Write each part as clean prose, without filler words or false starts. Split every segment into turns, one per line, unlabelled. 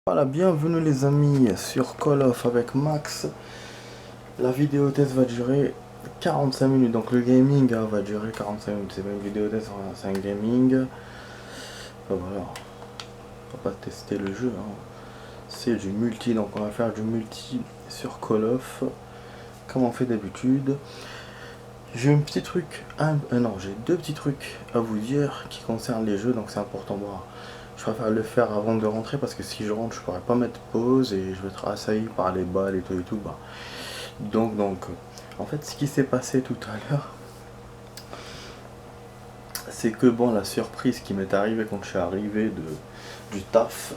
Voilà, bienvenue les amis sur Call of avec Max. La vidéo test va durer 45 minutes, donc le gaming va durer 45 minutes. C'est pas une vidéo test, c'est un gaming. Voilà, on va pas tester le jeu, hein. C'est du multi, donc on va faire du multi sur Call of, comme on fait d'habitude. J'ai un petit truc, non, j'ai deux petits trucs à vous dire qui concernent les jeux, donc c'est important. Moi, je préfère le faire avant de rentrer parce que si je rentre, je pourrais pas mettre pause et je vais être assailli par les balles et tout. Bah. Donc, en fait, ce qui s'est passé tout à l'heure, c'est que bon, la surprise qui m'est arrivée quand je suis arrivé du taf,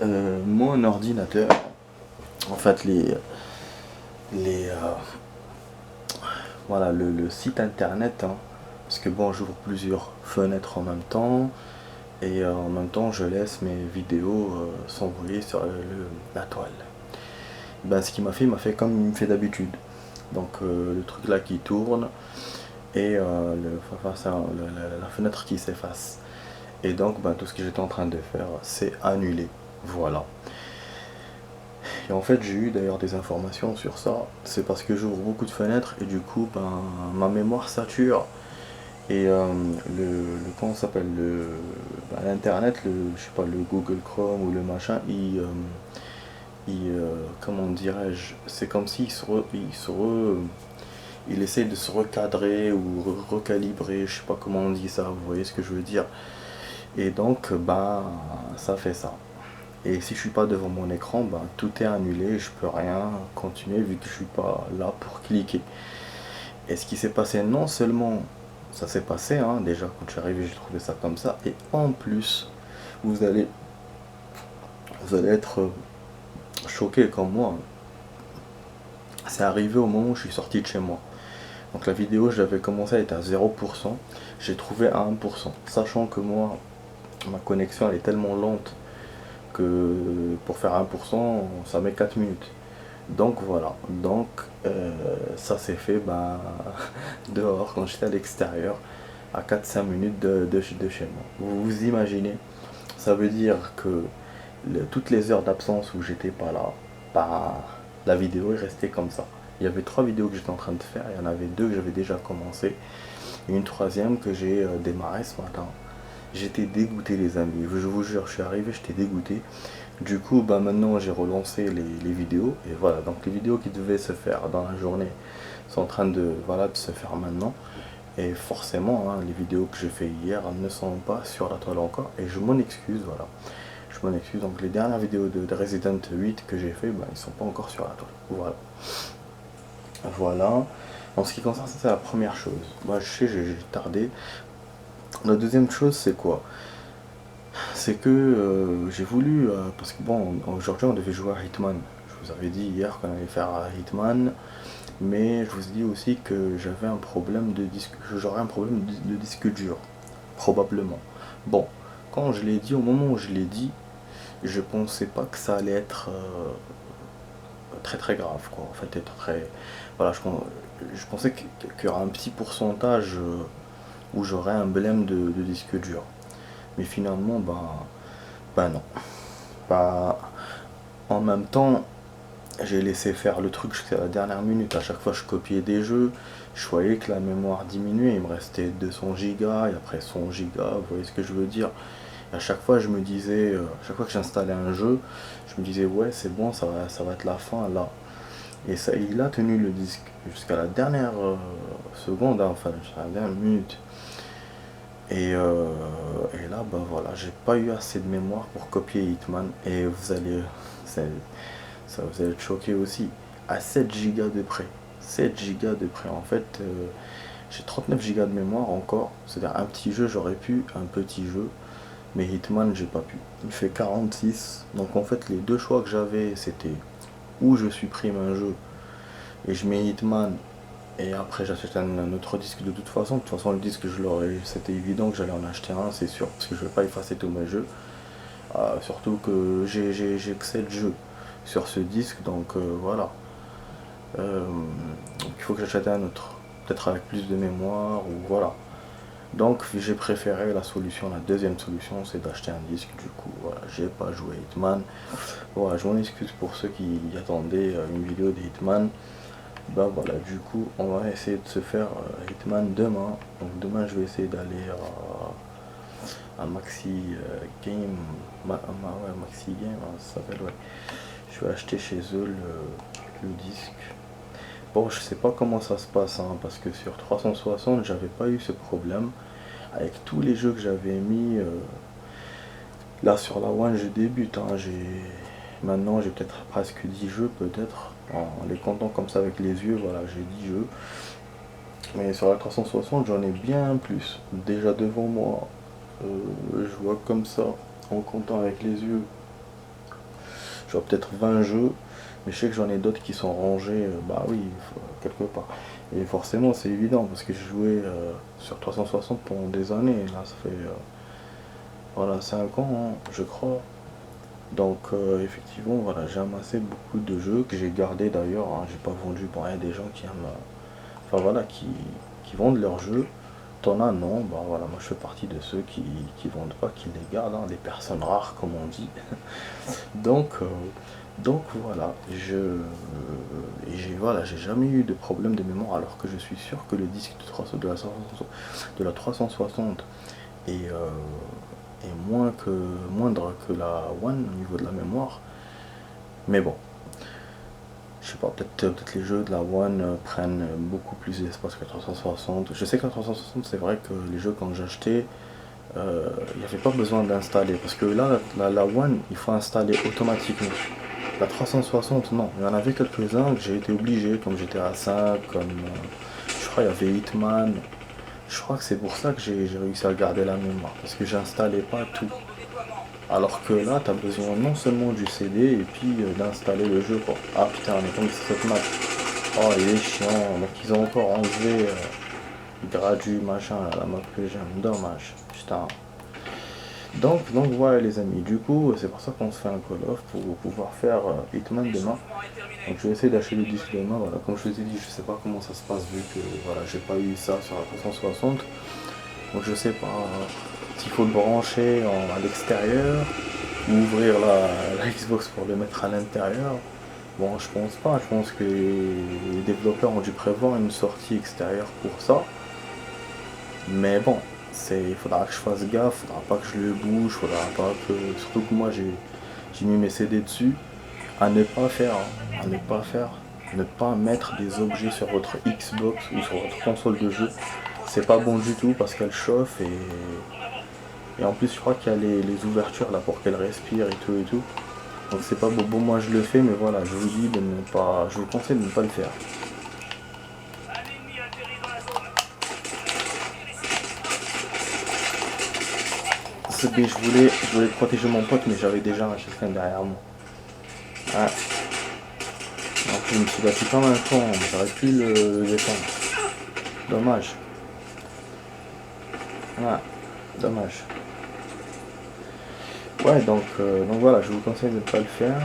mon ordinateur, en fait, voilà, le site internet, hein, parce que bon, j'ouvre plusieurs fenêtres en même temps. Et en même temps, je laisse mes vidéos s'envoyer sur la toile. Ben, ce qu'il m'a fait comme il me fait d'habitude. Donc le truc là qui tourne et la fenêtre qui s'efface. Et donc ben, tout ce que j'étais en train de faire, c'est annuler. Voilà. Et en fait, j'ai eu d'ailleurs des informations sur ça. C'est parce que j'ouvre beaucoup de fenêtres et du coup, ben, ma mémoire sature. Et comment ça s'appelle l'internet, je sais pas, le Google Chrome ou le machin, comment dirais-je, c'est comme s'il il essaie de se recadrer ou recalibrer, je sais pas comment on dit ça, vous voyez ce que je veux dire. Et donc, bah, ça fait ça. Et si je suis pas devant mon écran, bah, tout est annulé, je peux rien continuer vu que je suis pas là pour cliquer. Et ce qui s'est passé, non seulement ça s'est passé, hein, déjà quand je suis arrivé, j'ai trouvé ça comme ça, et en plus, vous allez, vous allez être choqué comme moi. C'est arrivé au moment où je suis sorti de chez moi. Donc la vidéo, j'avais commencé à être à 0%, j'ai trouvé à 1%, sachant que moi, ma connexion elle est tellement lente que pour faire 1%, ça met 4 minutes. Donc voilà, donc ça s'est fait bah, dehors quand j'étais à l'extérieur, à 4-5 minutes de chez moi. Vous imaginez, ça veut dire que toutes les heures d'absence où j'étais pas là, bah, la vidéo est restée comme ça. Il y avait 3 vidéos que j'étais en train de faire, il y en avait 2 que j'avais déjà commencé, et une troisième que j'ai démarré ce matin. J'étais dégoûté les amis, je vous jure, je suis arrivé, j'étais dégoûté. Du coup, bah maintenant j'ai relancé les vidéos, et voilà, donc les vidéos qui devaient se faire dans la journée sont en train de, voilà, de se faire maintenant. Et forcément, hein, les vidéos que j'ai fait hier ne sont pas sur la toile encore, et je m'en excuse, voilà. Je m'en excuse, donc les dernières vidéos de Resident 8 que j'ai fait, bah, ils sont pas encore sur la toile. Voilà. Voilà. En ce qui concerne ça, c'est la première chose. Moi, je sais, j'ai tardé. La deuxième chose, c'est quoi? C'est que j'ai voulu, parce que bon, aujourd'hui on devait jouer à Hitman. Je vous avais dit hier qu'on allait faire Hitman, mais je vous ai dit aussi que j'avais un problème de disque, j'aurais un problème de disque dur, probablement. Bon, quand je l'ai dit, au moment où je l'ai dit, je pensais pas que ça allait être très très grave, quoi. En fait, être très, voilà, je pensais qu'il y aurait un petit pourcentage où j'aurais un blême de disque dur. Mais finalement, ben non. Bah, en même temps, j'ai laissé faire le truc jusqu'à la dernière minute. À chaque fois, je copiais des jeux. Je voyais que la mémoire diminuait. Il me restait 200 gigas et après 100 gigas. Vous voyez ce que je veux dire? Et à chaque fois, je me disais, à chaque fois que j'installais un jeu, je me disais, ouais, c'est bon, ça va être la fin là. Et ça, il a tenu le disque jusqu'à la dernière seconde, hein, enfin, jusqu'à la dernière minute. Et là, bah voilà, j'ai pas eu assez de mémoire pour copier Hitman. Et ça, vous allez être choqué aussi. À 7 gigas de près. 7 gigas de près. En fait, j'ai 39 gigas de mémoire encore. C'est-à-dire un petit jeu, j'aurais pu, un petit jeu. Mais Hitman, j'ai pas pu. Il fait 46. Donc en fait, les deux choix que j'avais, c'était ou je supprime un jeu et je mets Hitman et après j'achète un autre disque de toute façon. De toute façon, le disque, je l'aurais, c'était évident que j'allais en acheter un, c'est sûr, parce que je vais pas effacer tous mes jeux. Surtout que j'ai que 7 jeux sur ce disque, donc voilà. Donc il faut que j'achète un autre, peut-être avec plus de mémoire, ou voilà. Donc j'ai préféré la deuxième solution, c'est d'acheter un disque. Du coup, voilà, j'ai pas joué Hitman. Voilà, je m'en excuse pour ceux qui attendaient une vidéo de Hitman. Bah voilà, du coup, on va essayer de se faire Hitman demain. Donc demain, je vais essayer d'aller à Maxi Game, ouais, Maxi Game, hein, ça s'appelle, ouais. Je vais acheter chez eux le disque. Bon, je sais pas comment ça se passe, hein, parce que sur 360, j'avais pas eu ce problème. Avec tous les jeux que j'avais mis, là sur la One, je débute, hein, maintenant j'ai peut-être presque 10 jeux, peut-être, en les comptant comme ça avec les yeux, voilà, j'ai 10 jeux. Mais sur la 360, j'en ai bien plus. Déjà devant moi, je vois comme ça, en comptant avec les yeux, je vois peut-être 20 jeux. Mais je sais que j'en ai d'autres qui sont rangés, bah oui, quelque part. Et forcément, c'est évident parce que j'ai joué sur 360 pendant des années. Là, ça fait voilà, 5 ans, hein, je crois. Donc, effectivement, voilà, j'ai amassé beaucoup de jeux que j'ai gardés d'ailleurs, hein. J'ai pas vendu pour rien des gens qui aiment, enfin voilà, qui vendent leurs jeux. T'en as, non, bah voilà, moi je fais partie de ceux qui vendent pas, qui les gardent, hein, les personnes rares, comme on dit. Donc, voilà, voilà, j'ai jamais eu de problème de mémoire alors que je suis sûr que le disque de la 360 est, moindre que la One au niveau de la mémoire. Mais bon, je sais pas, peut-être les jeux de la One prennent beaucoup plus d'espace que la 360. Je sais que la 360, c'est vrai que les jeux quand j'achetais, il n'y avait pas besoin d'installer parce que là la One il faut installer automatiquement. La 360 non, il y en avait quelques-uns que j'ai été obligé comme GTA 5, comme je crois il y avait Hitman. Je crois que c'est pour ça que j'ai réussi à garder la mémoire parce que j'installais pas tout. Alors que là tu as besoin non seulement du CD et puis d'installer le jeu quoi. Ah putain on est tombé sur cette map. Oh il est chiant, donc ils ont encore enlevé gradu machin la map que j'aime, dommage, putain. Donc voilà les amis, du coup c'est pour ça qu'on se fait un call off pour pouvoir faire Hitman demain. Donc je vais essayer d'acheter le disque demain, voilà, comme je vous ai dit, je sais pas comment ça se passe vu que voilà, j'ai pas eu ça sur la 360. Donc je sais pas s'il faut le brancher à l'extérieur ou ouvrir la Xbox pour le mettre à l'intérieur. Bon je pense pas, je pense que les développeurs ont dû prévoir une sortie extérieure pour ça. Mais bon, il faudra que je fasse gaffe, faudra pas que je le bouge, faudra pas que. Surtout que moi j'ai mis mes CD dessus. À ne pas faire, hein, à ne pas faire, ne pas mettre des objets sur votre Xbox ou sur votre console de jeu. C'est pas bon du tout parce qu'elle chauffe et en plus je crois qu'il y a les ouvertures là pour qu'elle respire et tout et tout. Donc c'est pas beau. Bon moi je le fais mais voilà, je vous dis de ne pas. Je vous conseille de ne pas le faire. Je voulais protéger mon pote, mais j'avais déjà un quelqu'un derrière moi. Ah. Donc je me suis battu comme un con, j'aurais pu le défendre. Dommage. Ah, dommage. Ouais, donc voilà, je vous conseille de ne pas le faire.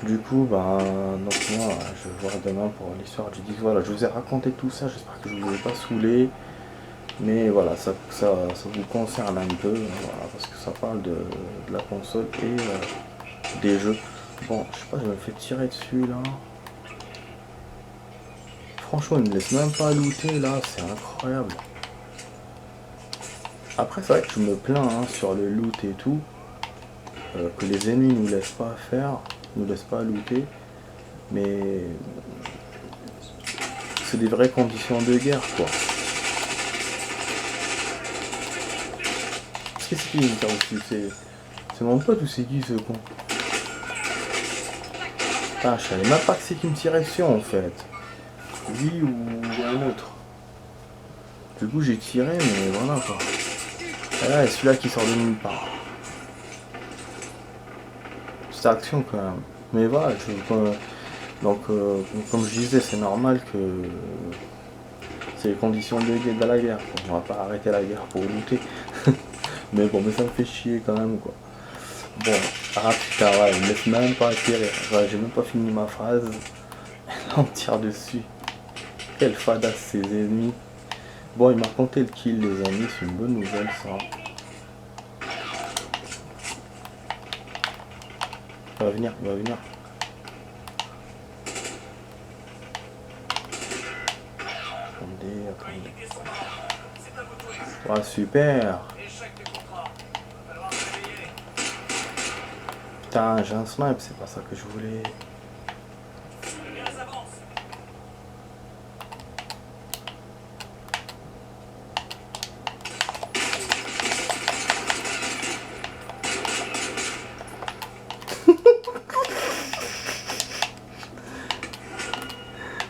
Du coup, donc moi, je vais voir demain pour l'histoire du disque. Voilà, je vous ai raconté tout ça, j'espère que je vous ai pas saoulé. Mais voilà, ça vous concerne un peu, voilà, parce que ça parle de la console et des jeux. Bon, je sais pas, je me fais tirer dessus là. Franchement, il me laisse même pas looter là, c'est incroyable. Après, c'est vrai que je me plains hein, sur le loot et tout, que les ennemis nous laissent pas faire, nous laissent pas looter, mais c'est des vraies conditions de guerre quoi. Qu'est-ce qu'il me tire dessus? C'est mon pote ou c'est qui ce con? Ah, je savais même pas que c'est qui me tirait dessus en fait. Lui ou un autre. Du coup j'ai tiré mais voilà quoi. Et là celui-là qui sort de nulle part. C'est action quand même. Mais voilà, donc comme je disais c'est normal que c'est les conditions de la guerre quoi. On va pas arrêter la guerre pour lutter. Mais bon mais ça me fait chier quand même quoi. Bon, ah putain ouais, il me laisse même pas tirer. Ouais, j'ai même pas fini ma phrase. Là on tire dessus. Quelle fadasse ces ennemis. Bon, il m'a compté le kill, les amis, c'est une bonne nouvelle, ça. Il va venir, il va venir. Attendez, attendez. Ah, super. Putain, j'ai un snipe, c'est pas ça que je voulais.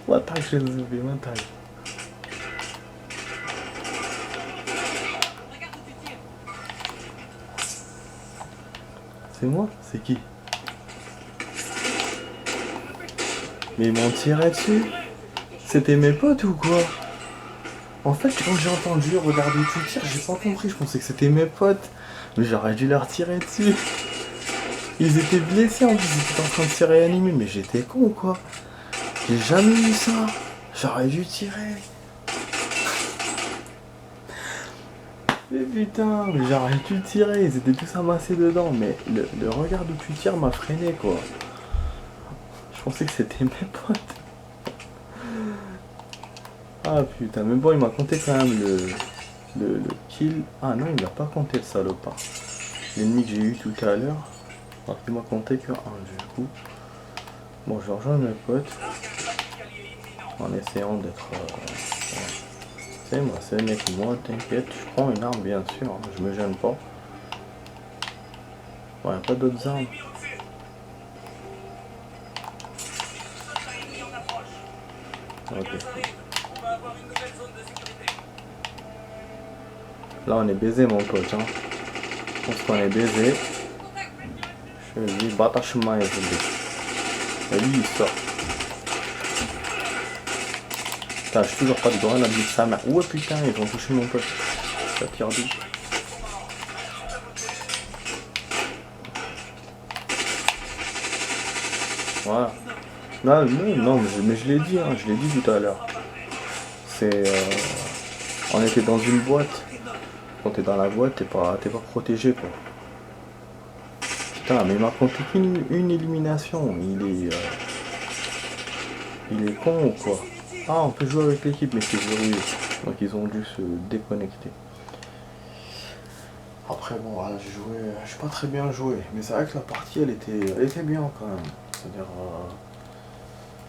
L'attaque, je les ai oubliés, l'attaque. C'est moi? C'est qui? Mais ils m'ont tiré dessus? C'était mes potes ou quoi? En fait, quand j'ai entendu regarder tout tir, j'ai pas compris, je pensais que c'était mes potes. Mais j'aurais dû leur tirer dessus. Ils étaient blessés en plus, ils étaient en train de se réanimer, mais j'étais con ou quoi? J'ai jamais vu ça. J'aurais dû tirer. Mais putain, mais j'aurais dû tirer, ils étaient tous amassés dedans, mais le regard où tu tires m'a freiné quoi. Je pensais que c'était mes potes. Ah putain, mais bon, il m'a compté quand même le kill. Ah non, il m'a pas compté le salopard. L'ennemi que j'ai eu tout à l'heure. Alors qu'il m'a compté que un du coup. Bon, je rejoins mes potes. En essayant d'être... C'est moi, c'est mec, moi, t'inquiète, je prends une arme bien sûr, hein, je me gêne pas. Ouais, pas d'autres armes. Ok. Là on est baisé mon pote, hein. Je pense qu'on est baisé. Je lui dis, batachement et je lui il sort. Putain, j'ai toujours pas de grenade de sa mère. Ouais putain, ils vont toucher mon pote. Ça tire d'où? Voilà. Non, non, mais je l'ai dit, hein, je l'ai dit tout à l'heure. C'est... on était dans une boîte. Quand t'es dans la boîte, t'es pas protégé quoi. Putain, mais il m'a compté qu'une élimination. Il est con ou quoi? Ah, on peut jouer avec l'équipe, mais c'est verrouillé. Donc ils ont dû se déconnecter. Après bon, voilà, j'ai pas très bien joué, mais c'est vrai que la partie elle était bien quand même. C'est-à-dire,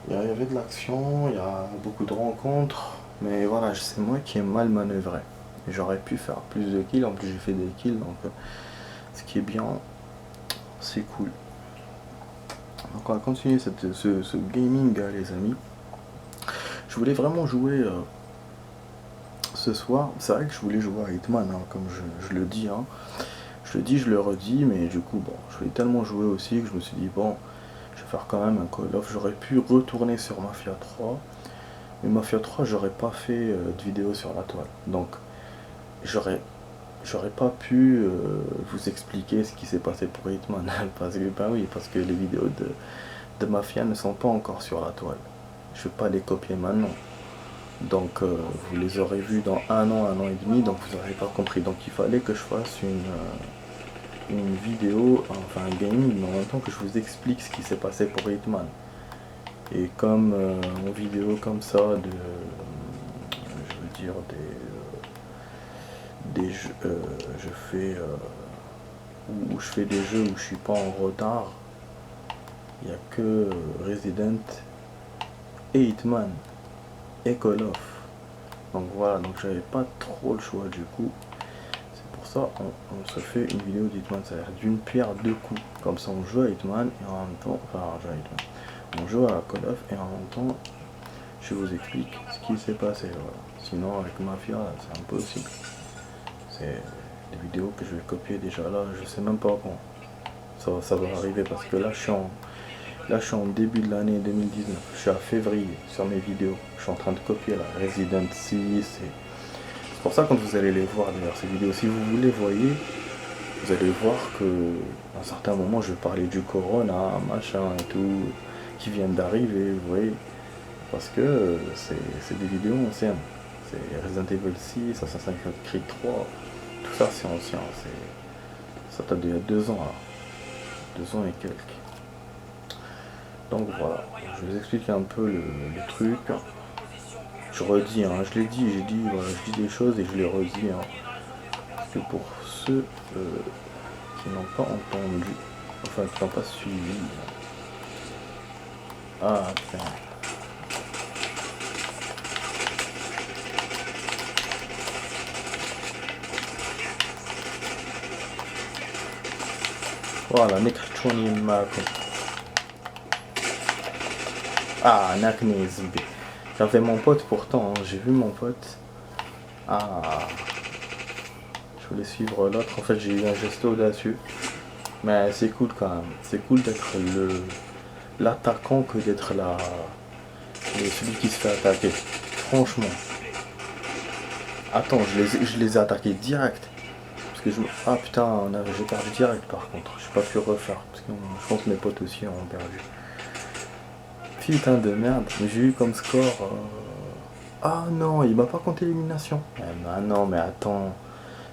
il y avait de l'action, il y a beaucoup de rencontres, mais voilà, c'est moi qui ai mal manœuvré. J'aurais pu faire plus de kills, en plus j'ai fait des kills, donc ce qui est bien, c'est cool. Donc on va continuer ce gaming les amis. Je voulais vraiment jouer ce soir. C'est vrai que je voulais jouer à Hitman, hein, comme je le dis. Hein. Je le dis, je le redis, mais du coup, bon, je voulais tellement jouer aussi que je me suis dit, bon, je vais faire quand même un Call of. J'aurais pu retourner sur Mafia 3, mais Mafia 3, j'aurais pas fait de vidéo sur la toile. Donc, j'aurais pas pu vous expliquer ce qui s'est passé pour Hitman. Parce que, ben oui, parce que les vidéos de Mafia ne sont pas encore sur la toile. Je ne vais pas les copier maintenant. Donc vous les aurez vus dans un an et demi, donc vous n'aurez pas compris. Donc il fallait que je fasse une vidéo, enfin un gaming, mais en même temps que je vous explique ce qui s'est passé pour Hitman. Et comme en vidéo comme ça, je veux dire des jeux, où je fais des jeux où je suis pas en retard, il n'y a que Resident et Hitman et Call of. Donc voilà, donc j'avais pas trop le choix du coup. C'est pour ça on se fait une vidéo d'Hitman, c'est-à-dire d'une pierre deux coups. Comme ça on joue à Hitman et en même temps, enfin on joue à Call of et en même temps je vous explique ce qui s'est passé. Voilà. Sinon avec Mafia c'est impossible. C'est des vidéos que je vais copier déjà là, je sais même pas quand ça va arriver parce que là je suis en début de l'année 2019, je suis à février sur mes vidéos, je suis en train de copier la Resident 6 c'est pour ça quand vous allez les voir d'ailleurs ces vidéos, si vous les voyez, vous allez voir que à un certain moment je vais parler du corona, machin et tout, qui viennent d'arriver, vous voyez, parce que c'est des vidéos anciennes, C'est Resident Evil 6, Assassin's Creed 3, tout ça c'est ancien, ça date d'il y a 2 ans là, 2 ans et quelques. Donc voilà, je vais vous expliquer un peu le truc. Je redis, hein, je l'ai dit, voilà, je dis des choses et je les redis. Hein, parce que pour ceux qui n'ont pas entendu, enfin qui n'ont pas suivi. Ah putain. Voilà, نكحتوني معكم. Ah, ناكني زبي. J'avais mon pote pourtant, hein, j'ai vu mon pote. Ah, je voulais suivre l'autre. En fait, j'ai eu un geste audacieux. Mais c'est cool quand même. C'est cool d'être l'attaquant que d'être celui qui se fait attaquer. Franchement. Attends, je les ai attaqués direct. Parce que ah putain, j'ai perdu direct par contre. J'ai pas pu refaire. Parce que je pense que mes potes aussi ont perdu. Putain de merde. J'ai eu comme score. Ah non, il m'a pas compté l'élimination. Ah non, mais attends.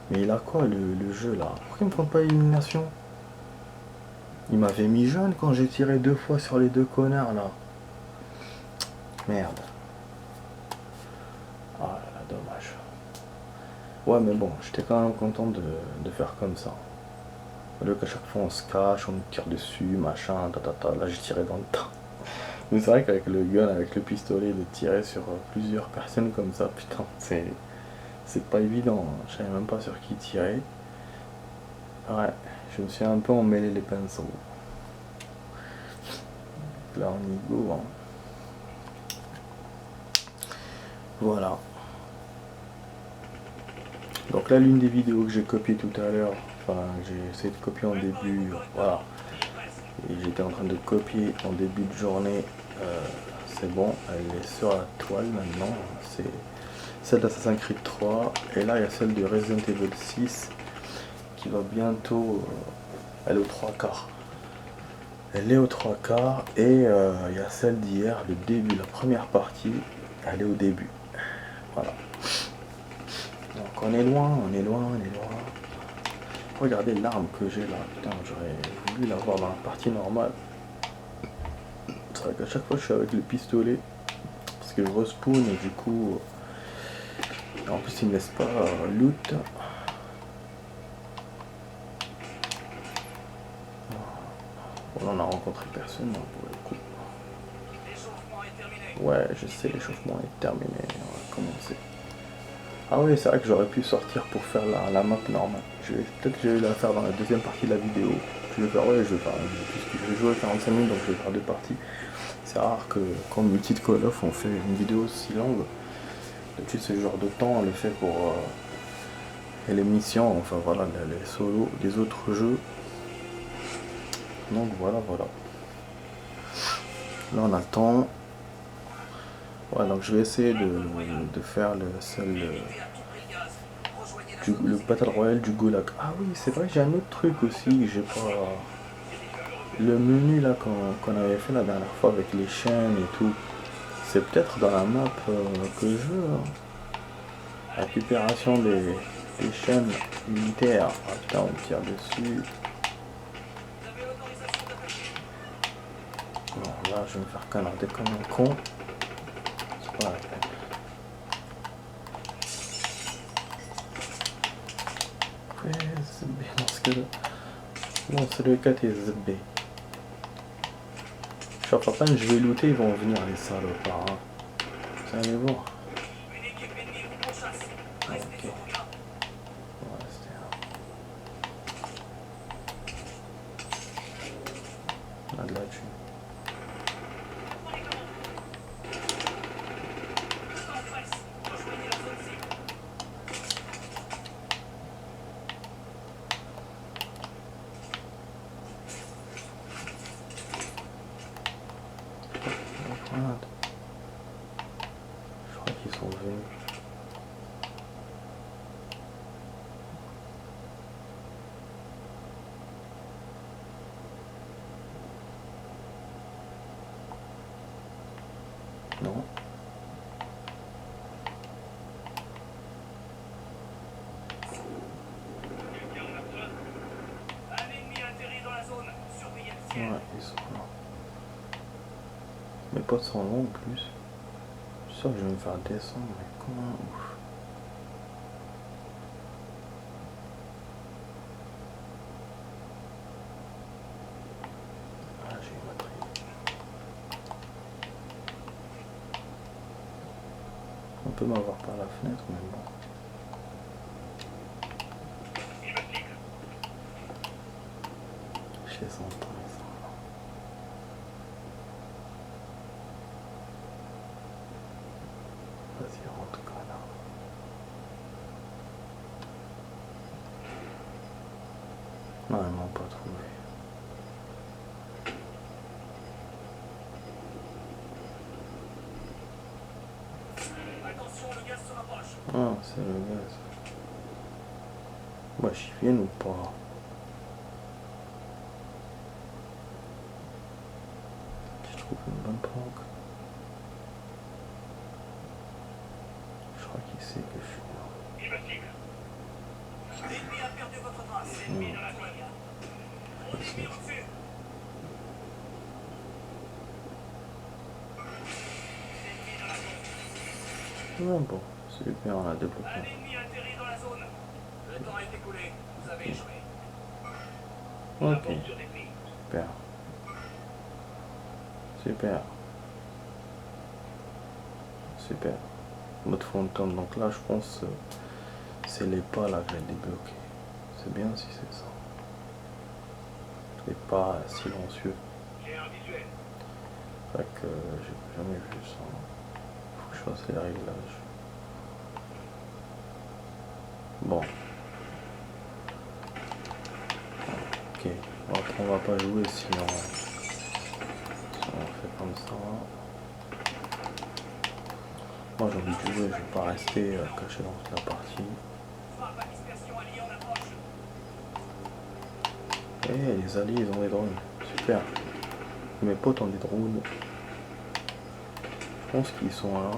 Mais il a quoi le jeu là? Pourquoi il me compte pas l'élimination? Il m'avait mis jaune quand j'ai tiré 2 fois sur les 2 connards là. Merde. Ah là là, dommage. Ouais mais bon, j'étais quand même content de faire comme ça. Au lieu qu'à chaque fois on se cache, on nous tire dessus, machin, tatata. Là j'ai tiré dans le tas. Mais c'est vrai qu'avec le gun, avec le pistolet, de tirer sur plusieurs personnes comme ça, putain, c'est pas évident. Hein. Je savais même pas sur qui tirer. Ouais, je me suis un peu emmêlé les pinceaux. Là on y go. Hein. Voilà. Donc là, l'une des vidéos que j'ai copiées tout à l'heure, enfin j'ai essayé de copier en début, voilà. Et j'étais en train de copier en début de journée. C'est bon, elle est sur la toile maintenant. C'est celle d'Assassin's Creed 3. Et là, il y a celle de Resident Evil 6 qui va bientôt. Elle est aux 3/4. Elle est aux 3/4. Et il y a celle d'hier, le début, la première partie. Elle est au début. Voilà. Donc on est loin, on est loin, on est loin. Regardez l'arme que j'ai là. Putain, j'aurais voulu l'avoir dans la partie normale. C'est vrai qu'à chaque fois je suis avec le pistolet. Parce que je respawn et du coup. En plus il me laisse pas loot. Bon, là on a rencontré personne hein, pour le coup. Ouais, je sais, l'échauffement est terminé. On va commencer. Ah oui, c'est vrai que j'aurais pu sortir pour faire la map normale. Peut-être que je vais la faire dans la deuxième partie de la vidéo. Je vais faire, ouais, je vais faire, puisque je vais jouer 45 minutes, donc je vais faire 2 parties. C'est rare que quand multi de Call of on fait une vidéo aussi longue. D'habitude c'est le genre de temps, on le fait pour les missions, enfin voilà, les solos des autres jeux. Donc voilà. Là on a le temps. Ouais, donc je vais essayer de faire le Battle Royale du Gulag. Ah oui, c'est vrai que j'ai un autre truc aussi que j'ai pas. Le menu là qu'on avait fait la dernière fois avec les chaînes et tout. C'est peut-être dans la map que je veux. Hein. Récupération des chaînes militaires. Ah putain, on tire dessus. Bon, là, je vais me faire canarder comme un con. C'est pas la peine. Ouais, ZB, dans ce cas-là. Non, c'est le 4 et ZB. Je suis en je vais looter, ils vont venir les salopards. Hein. Vous allez voir. Ok. On a de la thune. Je crois qu'ils sont venus. Non. Ouais, ils sont là. Mes potes sont longs en plus. Je suis sûr que je vais me faire descendre, mais comment? Ouf. Ah, j'ai eu ma triple. On peut m'avoir par la fenêtre, mais bon. Je les entends, ils sont là. Vas-y, rentre, connard. Non, ils m'ont pas trouvé. Ah, c'est le gaz. Bah, j'y viens ou pas? Je trouve une bonne planque. Je crois qu'il sait que je suis là.
L'ennemi a perdu votre trace. L'ennemi dans la zone. Ennemi au-dessus. L'ennemi dans la zone.
Ah bon, super, on a débloqué.
Un ennemi atterri dans la zone. Le temps est écoulé. Vous avez échoué.
Ok, super. Super. Super. Mode fantôme, donc là je pense c'est les pas là que j'ai débloqué. C'est bien si c'est ça. Les pas silencieux.
J'ai un visuel.
Fait que j'ai jamais vu ça. Faut que je fasse les réglages. Bon. Ok. Après on va pas jouer sinon on fait comme ça. Moi j'ai envie de jouer, je vais pas rester caché dans la partie.
Frappe à dispersion alliée en approche.
Eh, les alliés ils ont des drones. Super. Mes potes ont des drones. Je pense qu'ils sont là.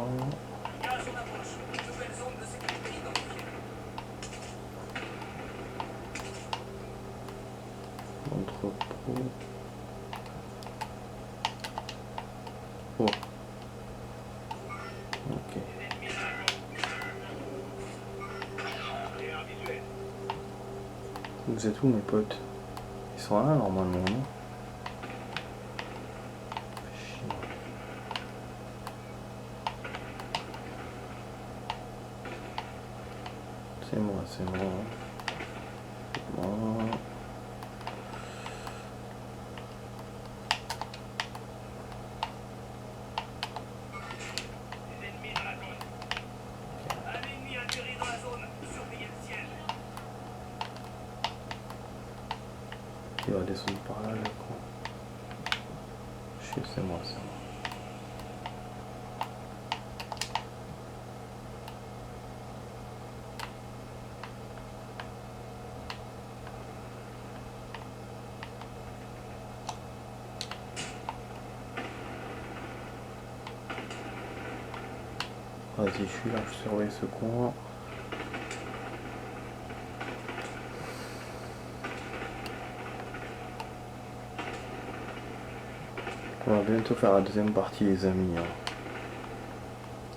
Gaz en approche. Nouvelle zone de sécurité identifiée.
Entrepôt. Oh. Ok.
L'ennemi dans la zone. J'ai un visuel.
Vous êtes où mes potes? Ils sont là normalement, non? Chiant. C'est moi, c'est moi. C'est moi.
L'ennemi dans la zone. Un ennemi atterri dans la zone. Surveillez le ciel.
Il va descendre par là, le con. C'est moi, c'est moi. Vas-y, je suis là, je surveille ce coin. On va bientôt faire la deuxième partie, les amis. Hein.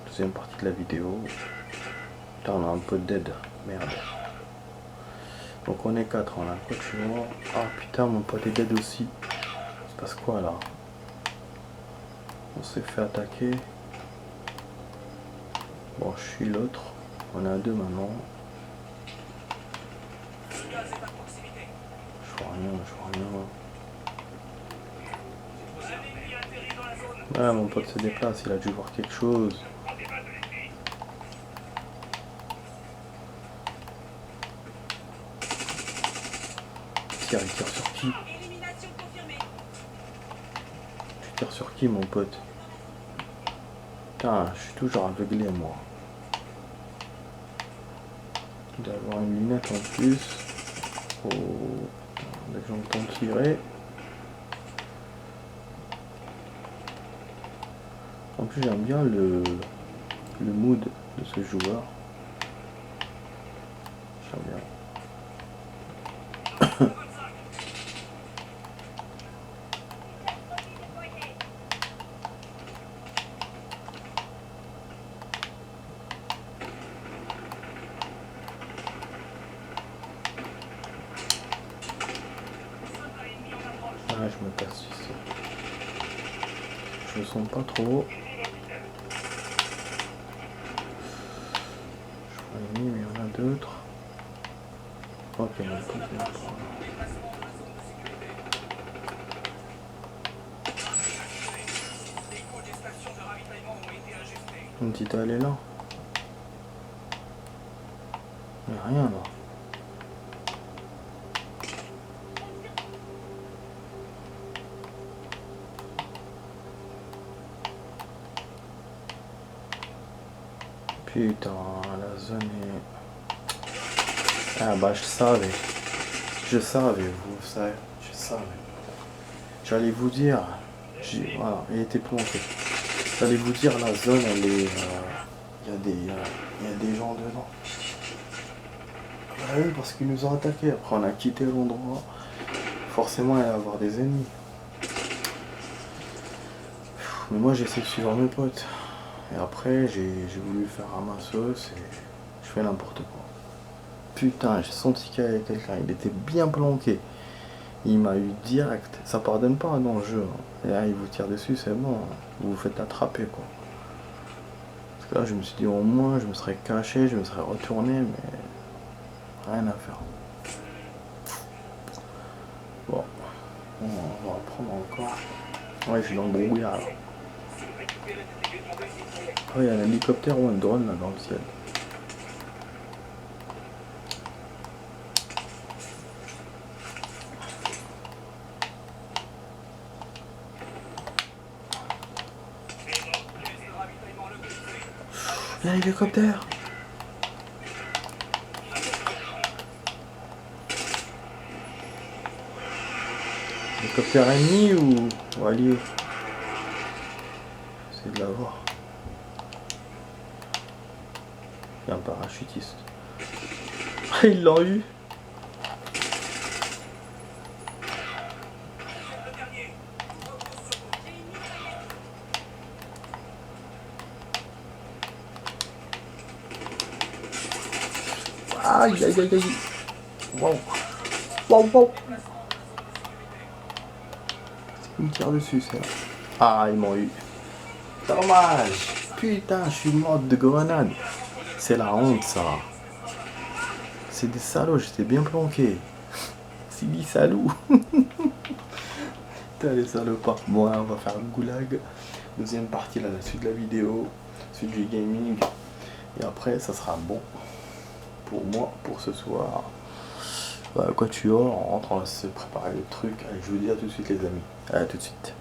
Deuxième partie de la vidéo. Putain, on a un peu d'aide. Merde. Donc on est 4, on a un coach mort. Ah putain, mon pote est dead aussi. Il se passe quoi là? On s'est fait attaquer. Bon, je suis l'autre. On est à 2 maintenant.
Le gaz est à proximité.
Je vois rien, je vois rien.
Un ennemi atterri dans la zone.
Ah, mon pote se déplace, il a dû voir quelque chose.
Prends des balles de l'ennemi.
Tiens, il tire sur qui?
Élimination confirmée.
Tu tires sur qui, mon pote? Putain, je suis toujours aveuglé, moi. Il doit avoir une lunette en plus. Oh, dès que j'entends tirer. En plus, j'aime bien le mood de ce joueur. J'aime bien. Ouais, je me casse ici. Je me sens pas trop. Je crois ennemi, mais il y en a d'autres. Ok, il y en a pas.
Les coûts des stations de ravitaillement ont été ajustés.
Une petite allée là. Il n'y a rien là. Putain, la zone est... Ah bah je savais. Je savais, vous savez. Je savais. J'allais vous dire... Voilà, il était planté. J'allais vous dire, la zone, elle est... Il y a des gens dedans. Ah oui, parce qu'ils nous ont attaqués. Après, on a quitté l'endroit. Forcément, il va y avoir des ennemis. Mais moi, j'essaie de suivre mes potes. Et après, j'ai voulu faire un massos et je fais n'importe quoi. Putain, j'ai senti qu'il y avait quelqu'un. Il était bien planqué. Il m'a eu direct. Ça pardonne pas dans le jeu. Et là, il vous tire dessus, c'est bon. Vous vous faites attraper, quoi. Parce que là, je me suis dit, au moins, je me serais caché, je me serais retourné, mais... Rien à faire. Bon. On va reprendre encore. Ouais, je suis dans le brouillard, là. Oh, il y a un hélicoptère ou un drone, là, dans le ciel. Il y a un hélicoptère. Hélicoptère ennemi ou allié? C'est de la voir. Il y a un parachutiste. Ils l'ont eu. Aïe aïe aïe aïe. Wow. Wow wow. Il me tire dessus, c'est là. Ah, ils m'ont eu. Dommage. Putain, je suis mort de grenade. C'est la honte, ça. C'est des salauds, j'étais bien planqué. C'est des salauds. Putain, les salopards. Bon, là, on va faire un goulag. Deuxième partie, là, la suite de la vidéo. Suite du gaming. Et après, ça sera bon. Pour moi, pour ce soir. Bah, Quatuor, on rentre, on va se préparer le truc. Allez, je vous dis à tout de suite, les amis. À tout de suite.